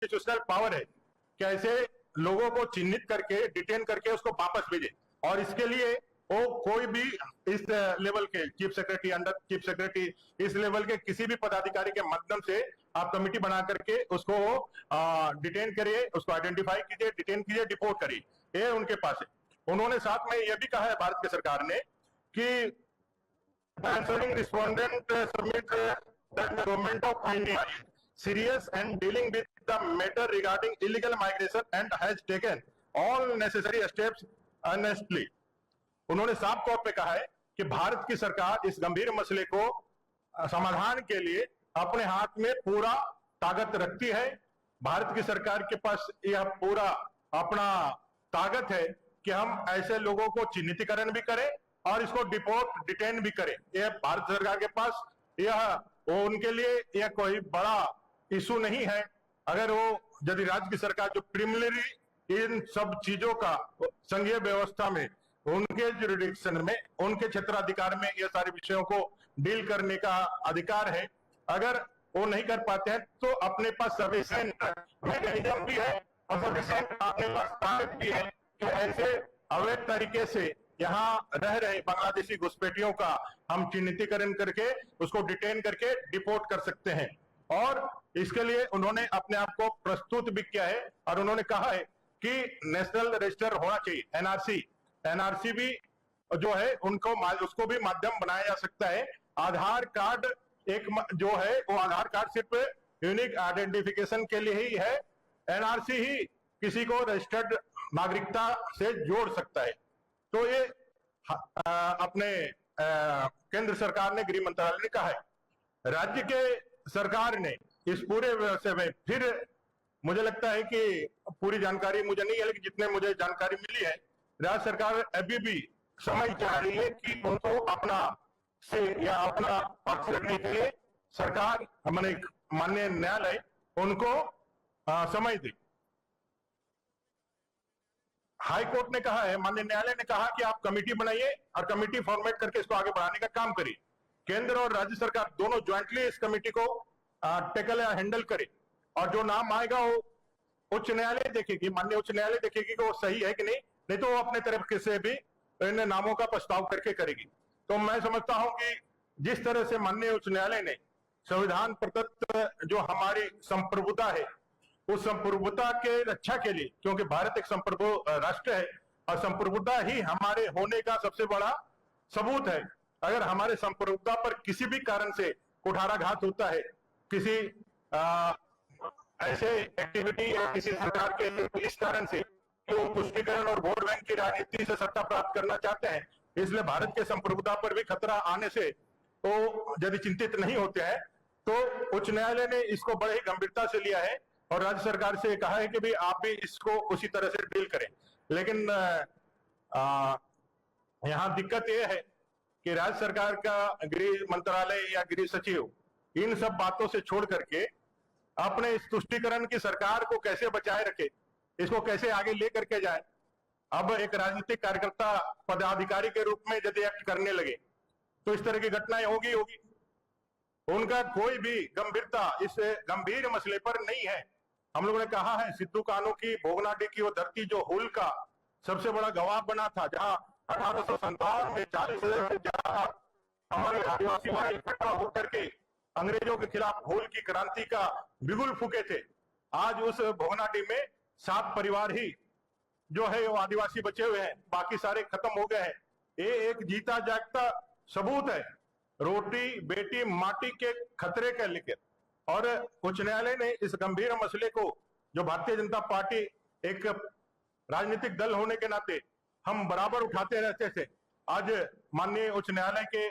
Constitutional power है कि ऐसे लोगों को चिन्हित करके डिटेन करके उसको वापस भेजे, और इसके लिए वो कोई भी इस लेवल के chief secretary, under chief secretary, इस लेवल के किसी भी पदाधिकारी के माध्यम से आप कमेटी बना करके उसको डिटेन करिए, उसको आइडेंटिफाई कीजिए, डिटेन कीजिए, डिपोर्ट करिए, ये उनके पास है। उन्होंने साथ में यह भी कहा है भारत की सरकार ने कि answering respondent submit that the government of India is serious and dealing with the matter regarding illegal migration and has taken all necessary steps earnestly। उन्होंने साफ तौर पे कहा है कि भारत की सरकार इस गंभीर मसले को समाधान के लिए अपने हाथ में पूरा ताकत रखती है। भारत की सरकार के पास यह पूरा अपना ताकत है कि हम ऐसे लोगों को चिन्हितीकरण भी करें और इसको डिपोर्ट डिटेन भी करें। यह भारत सरकार के पास वो उनके लिए यह कोई बड़ा इशू नहीं है। अगर वो यदि राज्य की सरकार जो प्रिलिमिनरी इन सब चीजों का संघीय व्यवस्था में उनके जुरिडिक्शन में, उनके क्षेत्राधिकार में ये सारे विषयों को डील करने का अधिकार है, अगर वो नहीं कर पाते हैं तो अपने पास सफिशिएंट मैकेनिज्म भी है और सफिशिएंट अपने पास ताकत भी है कि ऐसे अवैध तरीके से यहाँ रह रहे बांग्लादेशी घुसपैठियों का हम चिन्हितीकरण करके उसको डिटेन करके डिपोर्ट कर सकते हैं। और इसके लिए उन्होंने अपने आप को प्रस्तुत भी किया है और उन्होंने कहा है कि नेशनल रजिस्टर होना चाहिए, एनआरसी भी जो है उनको उसको भी माध्यम बनाया जा सकता है। आधार कार्ड एक जो है वो आधार कार्ड सिर्फ यूनिक आइडेंटिफिकेशन के लिए ही है, एनआरसी ही किसी को रजिस्टर्ड नागरिकता से जोड़ सकता है। तो ये अपने केंद्र सरकार ने, गृह मंत्रालय ने कहा है। राज्य के सरकार ने इस पूरे व्यवस्था में फिर मुझे लगता है कि पूरी जानकारी मुझे नहीं है, लेकिन जितने मुझे जानकारी मिली है, राज्य सरकार अभी भी समझ चाह रही है कि उनको अपना से या अपना पक्ष रखने के लिए सरकार माननीय न्यायालय उनको समय दे। हाई कोर्ट ने कहा है, माननीय न्यायालय ने कहा कि आप कमेटी बनाइए और कमेटी फॉर्मेट करके इसको आगे बढ़ाने का काम करिए। केंद्र और राज्य सरकार दोनों ज्वाइंटली इस कमेटी को टेकल या हैंडल करे, और जो नाम आएगा वो उच्च न्यायालय देखेगी, माननीय उच्च न्यायालय देखेगी कि वो सही है कि नहीं तो वो अपने तरफ से भी इन नामों का प्रस्ताव करके करेगी। तो मैं समझता हूं कि जिस तरह से माननीय उच्च न्यायालय ने संविधान प्रदत्त जो हमारी संप्रभुता है, उस संप्रभुता के रक्षा के लिए, क्योंकि भारत एक संप्रभु राष्ट्र है और संप्रभुता ही हमारे होने का सबसे बड़ा सबूत है। अगर हमारे संप्रभुता पर किसी भी कारण से कुठाराघात होता है, किसी ऐसे एक्टिविटी या किसी सरकार के इस कारण से कि वो तुष्टीकरण और वोट बैंक की राजनीति से सत्ता प्राप्त करना चाहते हैं, इसलिए भारत के संप्रभुता पर भी खतरा आने से तो यदि चिंतित नहीं होते हैं, तो उच्च न्यायालय ने इसको बड़े ही गंभीरता से लिया है और राज्य सरकार से कहा है कि भाई आप भी इसको उसी तरह से डील करें। लेकिन यहाँ दिक्कत यह है कि राज्य सरकार का गृह मंत्रालय या गृह सचिव इन सब बातों से छोड़ करके अपने इस तुष्टीकरण की सरकार को कैसे बचाए रखे, इसको कैसे आगे ले करके जाए। अब एक राजनीतिक कार्यकर्ता पदाधिकारी के रूप में यदि एक्ट करने लगे तो इस तरह की घटनाएं होगी। उनका कोई भी गंभीरता इस गंभीर मसले पर नहीं है। हम लोगों ने कहा है, सिद्धू कान्हू की भोगनाडीह की वो धरती जो हुल का सबसे बड़ा गवाह बना था, जहां 1857 में 40,000 से ज्यादा हमारे आदिवासी भाई इकट्ठा होकर के अंग्रेजों के खिलाफ हुल की क्रांति का बिगुल फूके थे। आज उस भोगनाडीह में 7 परिवार ही जो है वो आदिवासी बचे हुए हैं, बाकी सारे खत्म हो गए हैं। ये एक जीता जागता सबूत है रोटी बेटी माटी के खतरे के लेकर। और उच्च न्यायालय ने इस गंभीर मसले को, जो भारतीय जनता पार्टी एक राजनीतिक दल होने के नाते हम बराबर उठाते रहते थे, आज माननीय उच्च न्यायालय के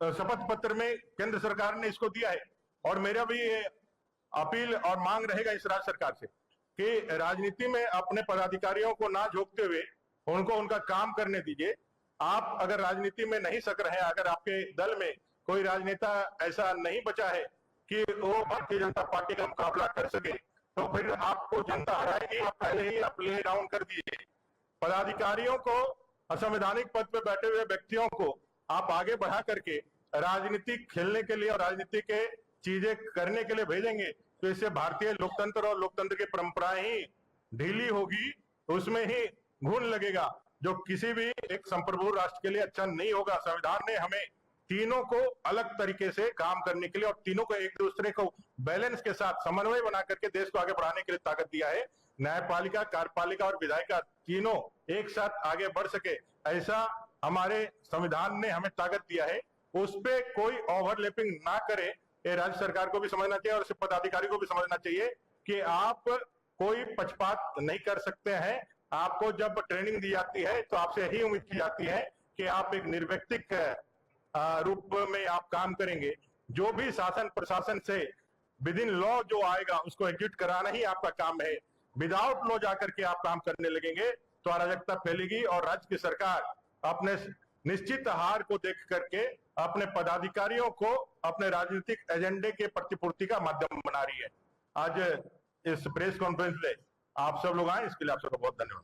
शपथ पत्र में केंद्र सरकार ने इसको दिया है। और मेरा भी ये अपील और मांग रहेगा इस राज्य सरकार से कि राजनीति में अपने पदाधिकारियों को ना झोंकते हुए उनको उनका काम करने दीजिए। आप अगर राजनीति में नहीं सक रहे हैं, अगर आपके दल में कोई राजनेता ऐसा नहीं बचा है कि वो भारतीय जनता पार्टी का मुकाबला कर सके, तो फिर आपको जनता हराएगी। आप पहले ही आप ले डाउन कर दीजिए। पदाधिकारियों को, असंवैधानिक पद पर बैठे हुए व्यक्तियों को आप आगे बढ़ा करके राजनीति खेलने के लिए और राजनीति के चीजें करने के लिए भेजेंगे, तो इससे भारतीय लोकतंत्र और लोकतंत्र की परंपराएं ही ढीली होगी, तो उसमें ही घुन लगेगा, जो किसी भी एक संप्रभु राष्ट्र के लिए अच्छा नहीं होगा। संविधान ने हमें तीनों को अलग तरीके से काम करने के लिए और तीनों को एक दूसरे को बैलेंस के साथ समन्वय बना करके देश को आगे बढ़ाने के लिए ताकत दिया है। न्यायपालिका, कार्यपालिका और विधायिका तीनों एक साथ आगे बढ़ सके, ऐसा हमारे संविधान ने हमें ताकत दिया है। उस पर कोई ओवरलैपिंग ना करे, ये राज्य सरकार को भी समझना चाहिए और पदाधिकारी को भी समझना चाहिए कि आप कोई पक्षपात नहीं कर सकते हैं। आपको जब ट्रेनिंग दी जाती है तो आपसे यही उम्मीद की जाती है कि आप एक निर्व्यक्तिक रूप में आप काम करेंगे। जो भी शासन प्रशासन से विद इन लॉ जो आएगा उसको एग्जीक्यूट कराना ही आपका काम है। विदाउट लॉ जाकर के आप काम करने लगेंगे तो अराजकता फैलेगी और राज्य की सरकार अपने निश्चित हार को देख करके अपने पदाधिकारियों को अपने राजनीतिक एजेंडे के प्रतिपूर्ति का माध्यम बना रही है। आज इस प्रेस कॉन्फ्रेंस में आप सब लोग आए, इसके लिए आप सबका बहुत धन्यवाद।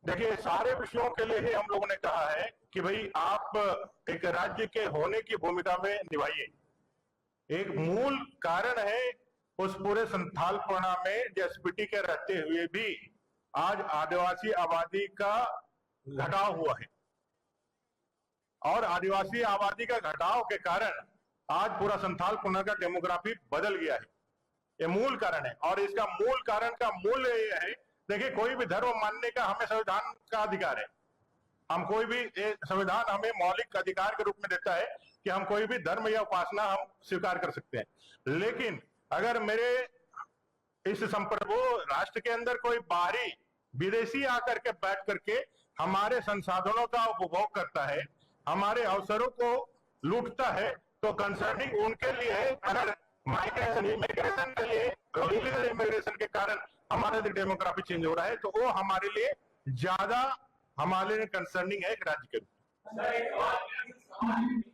देखिए, सारे विषयों के लिए ही हम लोगों ने कहा है कि भाई आप एक राज्य के होने की भूमिका में निभाइए। एक मूल कारण है उस पूरे संथालपना में एसपीटी के रहते हुए भी आज आदिवासी आबादी का घटाव हुआ है और आदिवासी आबादी का घटाव के कारण आज पूरा संथालपना का डेमोग्राफी बदल गया है। ये मूल कारण है और इसका मूल कारण का मूल्य ये है, देखिए कोई भी धर्म मानने का हमें संविधान का अधिकार है। हम कोई भी, संविधान हमें मौलिक अधिकार के रूप में देता है कि हम कोई भी धर्म या उपासना हम स्वीकार कर सकते हैं। लेकिन अगर मेरे इस संप्रभु राष्ट्र के अंदर कोई बाहरी विदेशी आकर के बैठ करके हमारे संसाधनों का उपभोग करता है, हमारे अवसरों को लूटता है, तो कंसर्निंग उनके लिए अगर माइग्रेशन इमिग्रेशन के लिए इलीगल इमिग्रेशन के कारण हमारा डेमोग्राफी चेंज हो रहा है, तो वो हमारे लिए ज्यादा हमारे लिए कंसर्निंग है एक राज्य के रूप में।